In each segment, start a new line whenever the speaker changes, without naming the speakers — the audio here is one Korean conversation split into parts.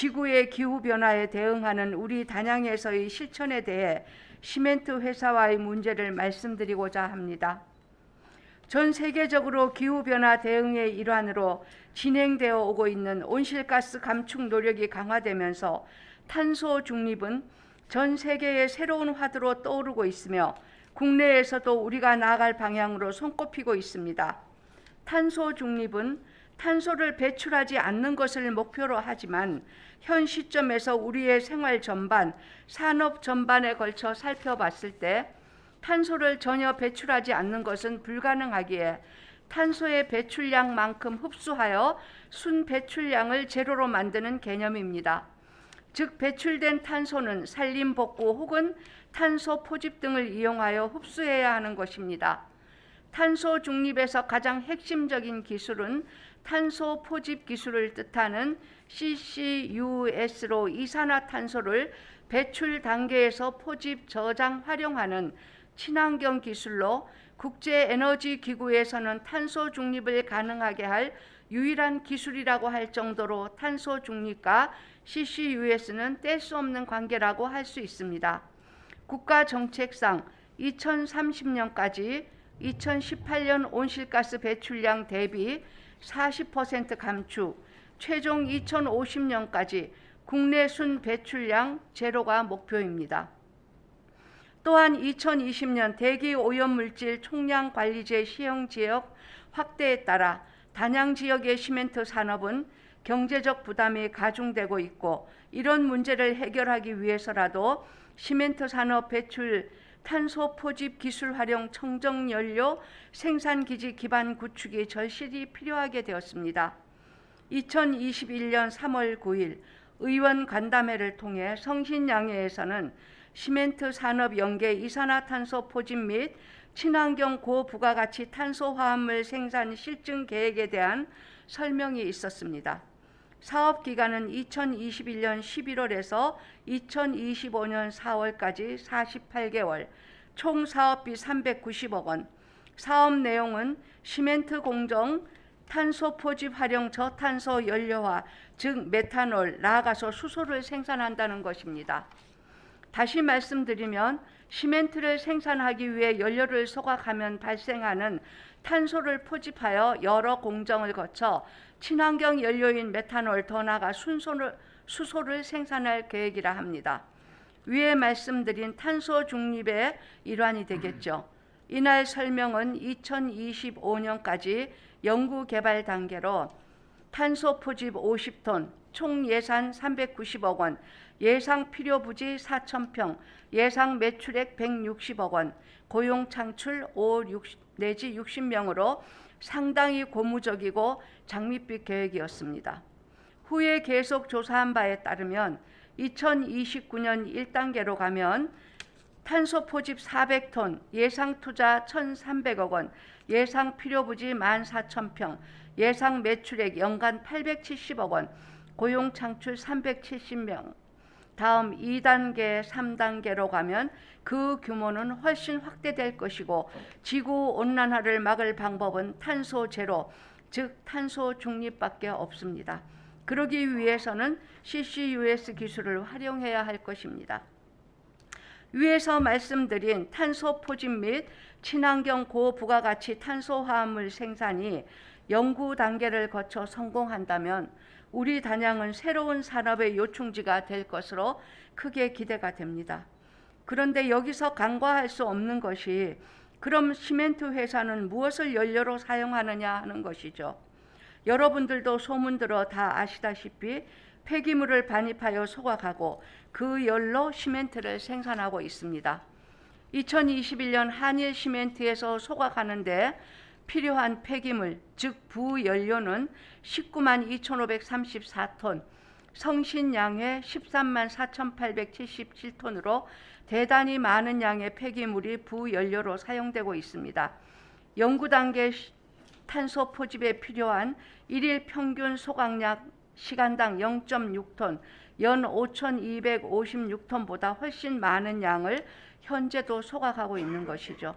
지구의 기후변화에 대응하는 우리 단양에서의 실천에 대해 시멘트 회사와의 문제를 말씀드리고자 합니다. 전 세계적으로 기후변화 대응의 일환으로 진행되어 오고 있는 온실가스 감축 노력이 강화되면서 탄소 중립은 전 세계의 새로운 화두로 떠오르고 있으며 국내에서도 우리가 나아갈 방향으로 손꼽히고 있습니다. 탄소 중립은 탄소를 배출하지 않는 것을 목표로 하지만 현 시점에서 우리의 생활 전반, 산업 전반에 걸쳐 살펴봤을 때 탄소를 전혀 배출하지 않는 것은 불가능하기에 탄소의 배출량만큼 흡수하여 순 배출량을 제로로 만드는 개념입니다. 즉 배출된 탄소는 산림복구 혹은 탄소 포집 등을 이용하여 흡수해야 하는 것입니다. 탄소 중립에서 가장 핵심적인 기술은 탄소 포집 기술을 뜻하는 CCUS로 이산화탄소를 배출 단계에서 포집, 저장, 활용하는 친환경 기술로 국제에너지기구에서는 탄소 중립을 가능하게 할 유일한 기술이라고 할 정도로 탄소 중립과 CCUS는 뗄 수 없는 관계라고 할 수 있습니다. 국가 정책상 2030년까지 2018년 온실가스 배출량 대비 40% 감축, 최종 2050년까지 국내 순 배출량 제로가 목표입니다. 또한 2020년 대기오염물질 총량관리제 시행지역 확대에 따라 단양 지역의 시멘트 산업은 경제적 부담이 가중되고 있고 이런 문제를 해결하기 위해서라도 시멘트 산업 배출 탄소 포집 기술 활용 청정 연료 생산기지 기반 구축이 절실히 필요하게 되었습니다. 2021년 3월 9일 의원 간담회를 통해 성신양해에서는 시멘트 산업 연계 이산화탄소 포집 및 친환경 고부가가치 탄소 화합물 생산 실증 계획에 대한 설명이 있었습니다. 사업 기간은 2021년 11월에서 2025년 4월까지 48개월, 총 사업비 390억 원. 사업 내용은 시멘트 공정, 탄소 포집 활용 저탄소 연료화, 즉 메탄올, 나아가서 수소를 생산한다는 것입니다. 다시 말씀드리면 시멘트를 생산하기 위해 연료를 소각하면 발생하는 탄소를 포집하여 여러 공정을 거쳐 친환경 연료인 메탄올 더 나아가 수소를 생산할 계획이라 합니다. 위에 말씀드린 탄소 중립의 일환이 되겠죠. 이날 설명은 2025년까지 연구 개발 단계로 탄소 포집 50톤, 총 예산 390억 원, 예상 필요 부지 4,000평, 예상 매출액 160억 원, 고용 창출 5 내지 60명으로 상당히 고무적이고 장밋빛 계획이었습니다. 후에 계속 조사한 바에 따르면 2029년 1단계로 가면 탄소 포집 400톤, 예상 투자 1,300억 원, 예상 필요 부지 14,000평, 예상 매출액 연간 870억 원, 고용 창출 370명. 다음 2단계, 3단계로 가면 그 규모는 훨씬 확대될 것이고 지구 온난화를 막을 방법은 탄소 제로, 즉 탄소 중립밖에 없습니다. 그러기 위해서는 CCUS 기술을 활용해야 할 것입니다. 위에서 말씀드린 탄소 포집 및 친환경 고부가가치 탄소 화합물 생산이 연구 단계를 거쳐 성공한다면 우리 단양은 새로운 산업의 요충지가 될 것으로 크게 기대가 됩니다. 그런데 여기서 간과할 수 없는 것이 그럼 시멘트 회사는 무엇을 연료로 사용하느냐 하는 것이죠. 여러분들도 소문 들어 다 아시다시피 폐기물을 반입하여 소각하고 그 열로 시멘트를 생산하고 있습니다. 2021년 한일 시멘트에서 소각하는데 필요한 폐기물, 즉 부연료는 192만 2,534톤, 성신양의 134만 4,877톤으로 대단히 많은 양의 폐기물이 부연료로 사용되고 있습니다. 연구 단계 탄소 포집에 필요한 일일 평균 소각량 시간당 0.6톤, 연 5,256톤보다 훨씬 많은 양을 현재도 소각하고 있는 것이죠.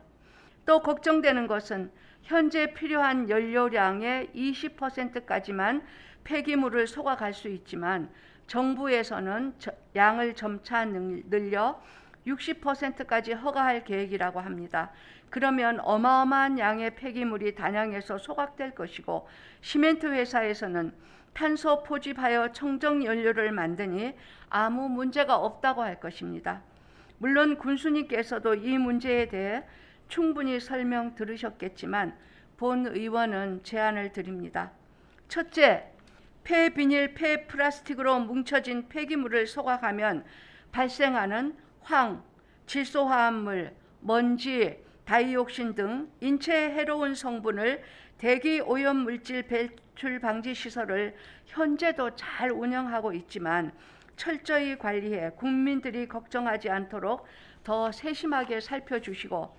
또 걱정되는 것은 현재 필요한 연료량의 20%까지만 폐기물을 소각할 수 있지만 정부에서는 양을 점차 늘려 60%까지 허가할 계획이라고 합니다. 그러면 어마어마한 양의 폐기물이 단양에서 소각될 것이고 시멘트 회사에서는 탄소 포집하여 청정 연료를 만드니 아무 문제가 없다고 할 것입니다. 물론 군수님께서도 이 문제에 대해 충분히 설명 들으셨겠지만 본 의원은 제안을 드립니다. 첫째, 폐비닐, 폐플라스틱으로 뭉쳐진 폐기물을 소각하면 발생하는 황, 질소화합물, 먼지, 다이옥신 등 인체에 해로운 성분을 대기 오염 물질 배출 방지 시설을 현재도 잘 운영하고 있지만 철저히 관리해 국민들이 걱정하지 않도록 더 세심하게 살펴주시고,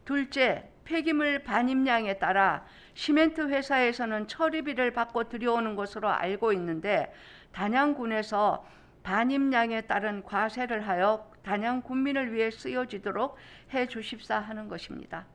둘째, 폐기물 반입량에 따라 시멘트 회사에서는 처리비를 받고 들여오는 것으로 알고 있는데 단양군에서 반입량에 따른 과세를 하여 단양 군민을 위해 쓰여지도록 해 주십사 하는 것입니다.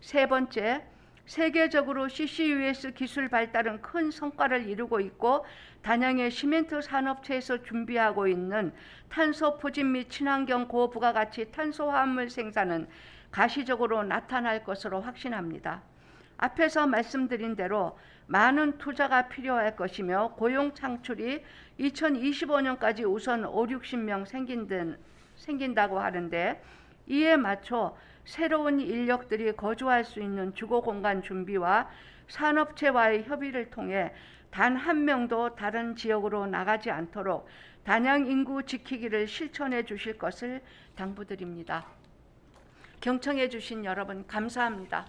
세 번째, 세계적으로 CCUS 기술 발달은 큰 성과를 이루고 있고 단양의 시멘트 산업체에서 준비하고 있는 탄소 포집 및 친환경 고부가가치 탄소화합물 생산은 가시적으로 나타날 것으로 확신합니다. 앞에서 말씀드린 대로 많은 투자가 필요할 것이며 고용 창출이 2025년까지 우선 50-60명 생긴다고 하는데 이에 맞춰 새로운 인력들이 거주할 수 있는 주거공간 준비와 산업체와의 협의를 통해 단 한 명도 다른 지역으로 나가지 않도록 단양 인구 지키기를 실천해 주실 것을 당부드립니다. 경청해 주신 여러분 감사합니다.